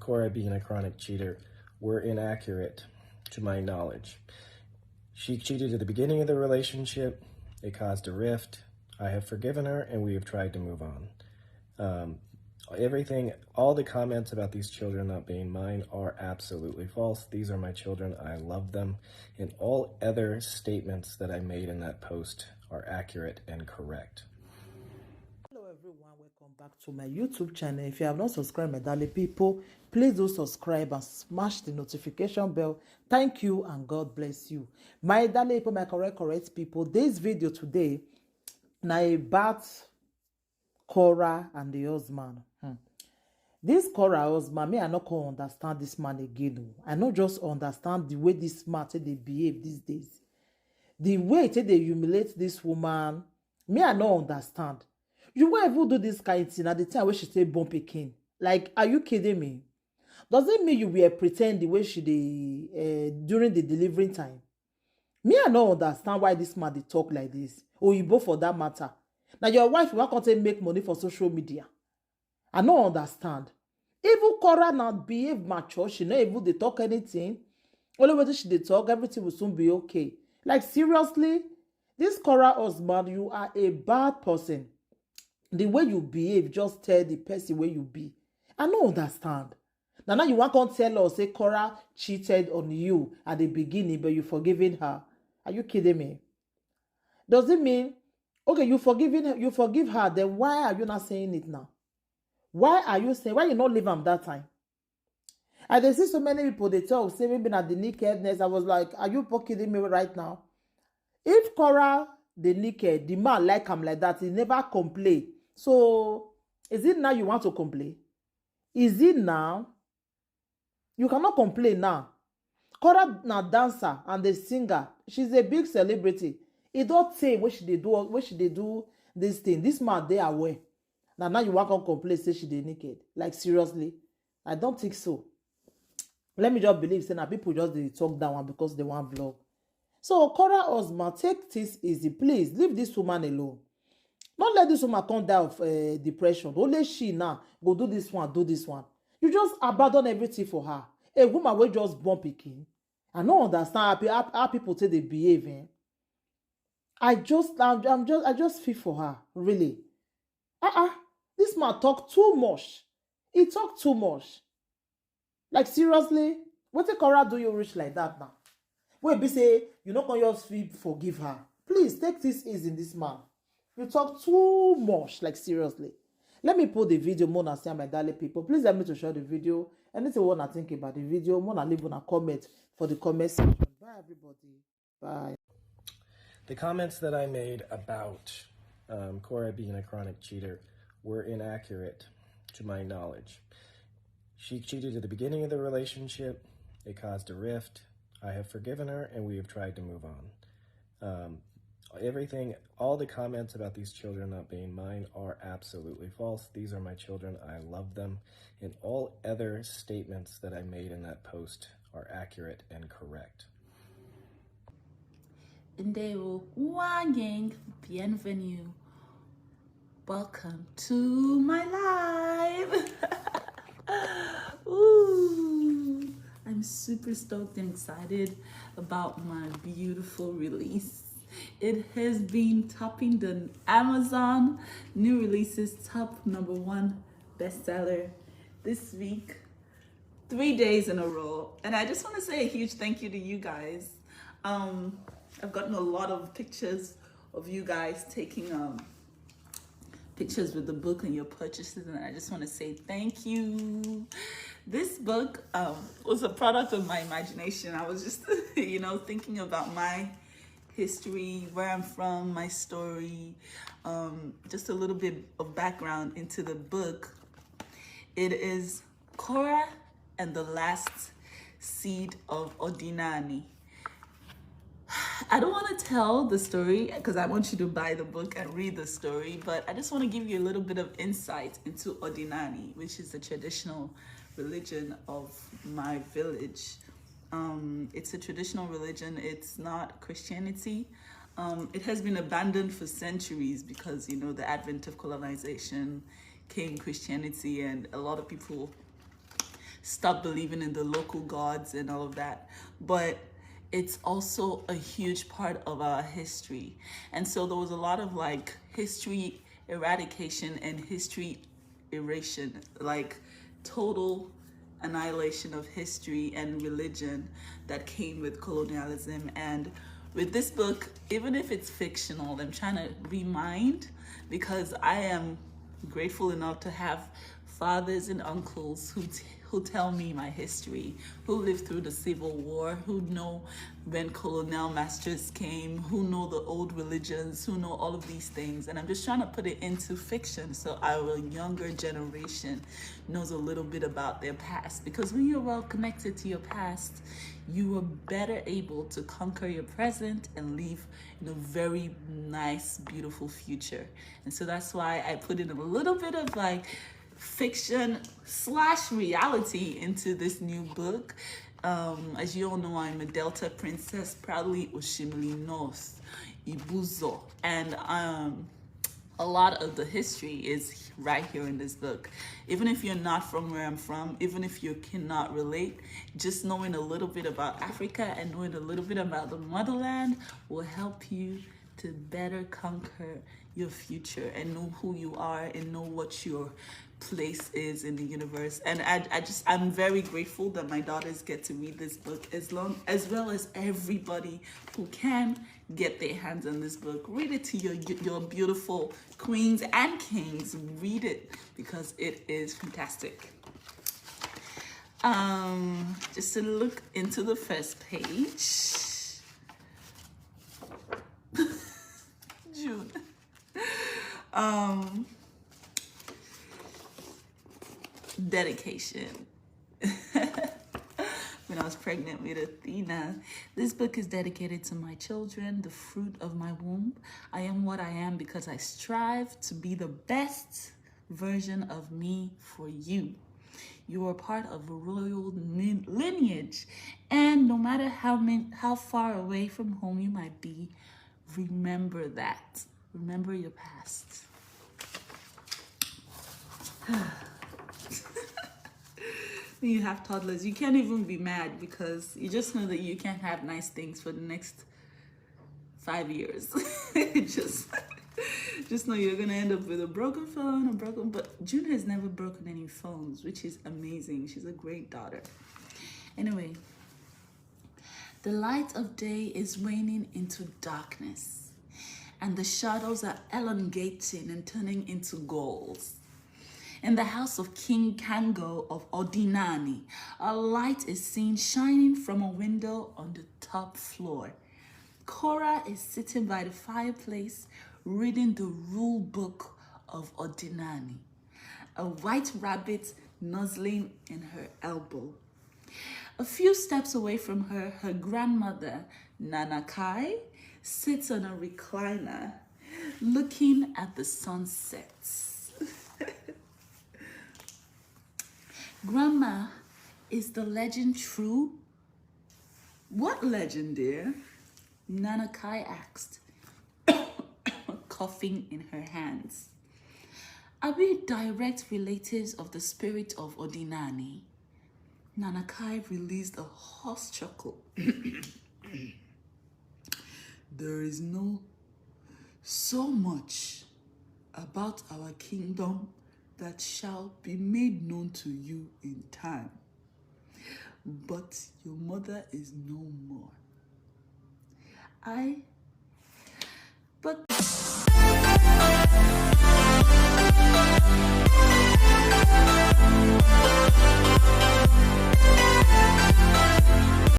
Korra being a chronic cheater were inaccurate to my knowledge. She cheated at the beginning of the relationship. It caused a rift. I have forgiven her, and we have tried to move on. All the comments about these children not being mine are absolutely false. These are my children. I love them. And all other statements that I made in that post are accurate and correct. Hello everyone, welcome back to my YouTube channel. If you have not subscribed, my darling people, please do subscribe and smash the notification bell. Thank you and God bless you. My darling people, my correct people, this video today now about Korra and the husband. This Korra husband, me I not can understand this man again. I not just understand the way this man they behave these days. The way they humiliate this woman, me I not understand. You won't even do this kind of thing at the time when she say born pikin. Like, are you kidding me? Does it mean you were pretend the way she during the delivery time? Me I not understand why this man they talk like this. Or you both for that matter. Now your wife will can't make money for social media. I don't understand. Even Korra not behave mature, she not able to talk anything. Only when she talk, everything will soon be okay. Like seriously, this Korra husband, you are a bad person. The way you behave, just tell the person where you be. I don't understand. Now you want to tell us, say Korra cheated on you at the beginning, but you forgiving her. Are you kidding me? Does it mean, okay, you forgive her, then why are you not saying it now? Why are you saying, why you not leave him that time? And they see so many people, they talk, say maybe at the nakedness. I was like, are you kidding me right now? If Korra, the naked, the man like him like that, he never complain. So, is it now you want to complain? Is it now? You cannot complain now. Korra na dancer and the singer. She's a big celebrity. It don't say what she do this thing. This man, they aware. Now you want to complain, say she dey naked. Like seriously, I don't think so. Let me just believe, say now people just they talk that one because they want vlog. So Korra husband, take this easy, please. Leave this woman alone. Don't let this woman come down of depression. Only she now go do this one, do this one. You just abandon everything for her. A woman will just born pikin. I don't understand how people say they behave. I just feel for her, really. This man talk too much. He talk too much. Like seriously, what the Korra do you reach like that now? Wait, be say you not gonna just forgive her. Please take this easy in this man. You talk too much, like seriously. Let me put the video more and say my darling people. Please help me to share the video. Anything you wanna think about the video, more and leave on a comment for the comment section. Bye everybody. Bye. The comments that I made about Korra being a chronic cheater were inaccurate to my knowledge. She cheated at the beginning of the relationship. It caused a rift. I have forgiven her, and we have tried to move on. All the comments about these children not being mine are absolutely false. These are my children. I love them. And all other statements that I made in that post are accurate and correct. Ndeo Wangeng, bienvenue. Welcome to my live. Ooh, I'm super stoked and excited about my beautiful release. It has been topping the Amazon new releases top #1 bestseller this week, 3 days in a row. And I just want to say a huge thank you to you guys. I've gotten a lot of pictures of you guys taking pictures with the book and your purchases, and I just want to say thank you. This book was a product of my imagination. I was just, thinking about my history, where I'm from, my story, just a little bit of background into the book. It is Korra and the Last Seed of Ordinani. I don't want to tell the story because I want you to buy the book and read the story, but I just want to give you a little bit of insight into Ordinani, which is the traditional religion of my village. It's a traditional religion. It's not Christianity. It has been abandoned for centuries because, the advent of colonization came Christianity, and a lot of people stop believing in the local gods and all of that. But it's also a huge part of our history. And so there was a lot of like history eradication and history erasure, like total annihilation of history and religion that came with colonialism. And with this book, even if it's fictional, I'm trying to remind, because I am grateful enough to have fathers and uncles who tell me my history, who lived through the Civil War, who know when colonial masters came, who know the old religions, who know all of these things. And I'm just trying to put it into fiction so our younger generation knows a little bit about their past. Because when you're well connected to your past, you are better able to conquer your present and live in a very nice, beautiful future. And so that's why I put in a little bit of like fiction / reality into this new book. As you all know, I'm a Delta princess, proudly Oshimili North, Ibuzo. And a lot of the history is right here in this book. Even if you're not from where I'm from, even if you cannot relate, just knowing a little bit about Africa and knowing a little bit about the motherland will help you to better conquer your future and know who you are and know what your place is in the universe. And I'm very grateful that my daughters get to read this book, as well as everybody who can get their hands on this book. Read it to your beautiful queens and kings. Read it because it is fantastic. Just to look into the first page. June. Dedication. When I was pregnant with Athena, this book is dedicated to my children, the fruit of my womb. I am what I am because I strive to be the best version of me for you. You are part of a royal lineage, and no matter how far away from home you might be, remember that. Remember your past. When you have toddlers, you can't even be mad because you just know that you can't have nice things for the next 5 years. just know you're gonna end up with a broken phone, but June has never broken any phones, which is amazing. She's a great daughter. Anyway, the light of day is waning into darkness, and the shadows are elongating and turning into goals. In the house of King Kango of Odinani, a light is seen shining from a window on the top floor. Korra is sitting by the fireplace reading the rule book of Odinani, a white rabbit nuzzling in her elbow. A few steps away from her, her grandmother, Nanakai, sits on a recliner looking at the sunsets. Grandma, is the legend true? What legend, dear? Nanakai asked, coughing in her hands. Are we direct relatives of the spirit of Odinani? Nanakai released a hoarse chuckle. There is no so much about our kingdom that shall be made known to you in time. But your mother is no more. I